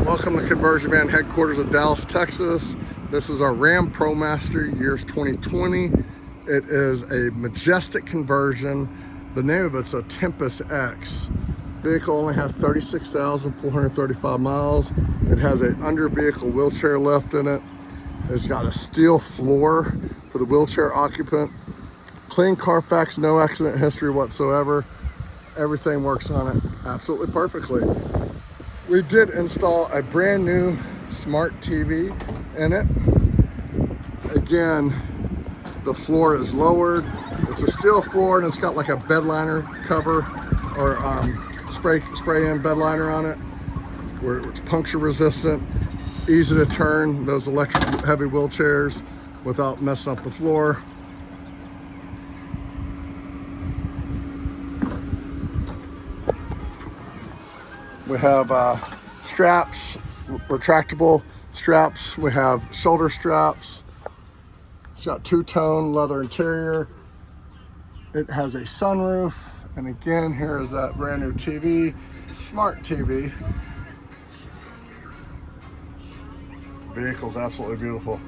Welcome to Conversion Van headquarters of Dallas, Texas. This is our Ram Promaster, years 2020. It is a majestic conversion. The name of it's a Tempest X. Vehicle only has 36,435 miles. It has an under vehicle wheelchair lift in it. It's got a steel floor for the wheelchair occupant. Clean Carfax, no accident history whatsoever. Everything works on it absolutely perfectly. We did install a brand new smart TV in it. Again, the floor is lowered. It's a steel floor and it's got like a bed liner cover or spray-in bed liner on it, where it's puncture resistant, easy to turn those electric heavy wheelchairs without messing up the floor. We have straps, retractable straps. We have shoulder straps. It's got two-tone leather interior. It has a sunroof. And again, here is that brand new TV, smart TV. Vehicle's absolutely beautiful.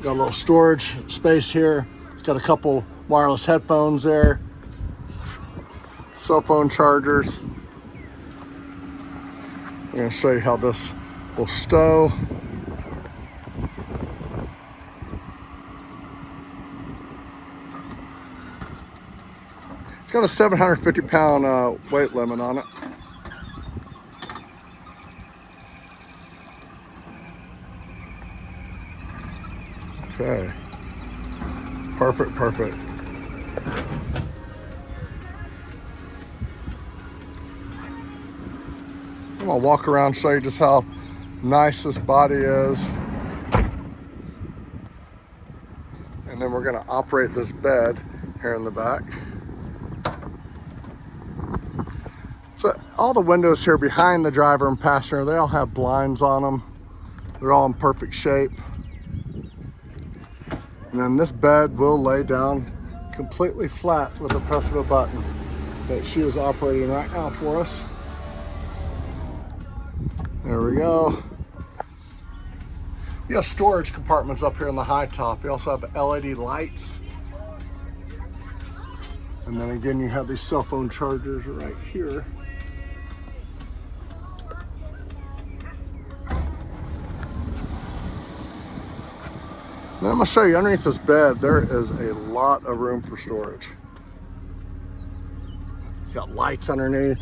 Got a little storage space here. It's got a couple wireless headphones there. Cell phone chargers. I'm going to show you how this will stow. It's got a 750-pound weight limit on it. Okay. Perfect, perfect. I'm gonna walk around and show you just how nice this body is. And then we're gonna operate this bed here in the back. So all the windows here behind the driver and passenger, they all have blinds on them. They're all in perfect shape. And then this bed will lay down completely flat with the press of a button that she is operating right now for us. There we go. You have storage compartments up here in the high top. You also have LED lights. And then again, you have these cell phone chargers right here. Then I'm gonna show you underneath this bed, there is a lot of room for storage. It's got lights underneath.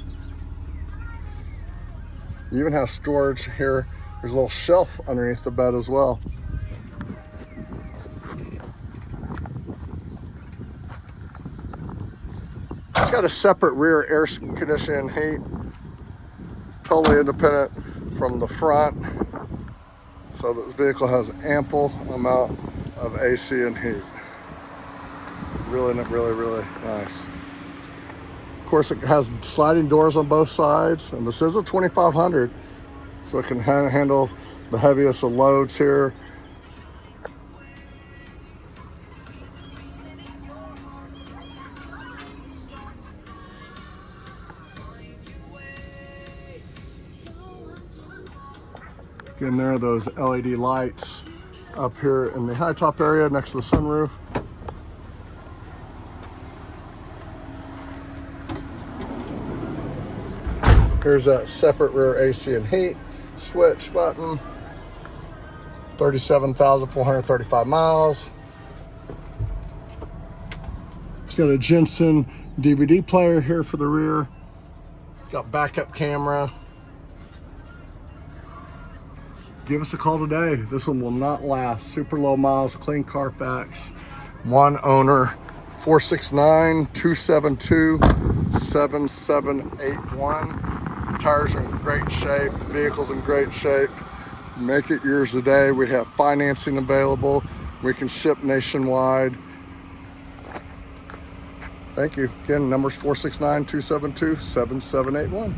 You even have storage here. There's a little shelf underneath the bed as well. It's got a separate rear air conditioning and heat, totally independent from the front. So this vehicle has ample amount of AC and heat. Really, really, really nice. Of course, it has sliding doors on both sides, and this is a 2500, so it can handle the heaviest of loads here. Again, there are those LED lights up here in the high top area next to the sunroof. Here's that separate rear AC and heat switch button. 37,435 miles. It's got a Jensen DVD player here for the rear. Got backup camera. Give us a call today. This one will not last. Super low miles, clean Carfax, one owner, 469-272-7781. Tires are in great shape, vehicle's in great shape. Make it yours today. We have financing available. We can ship nationwide. Thank you. Again, number's 469-272-7781.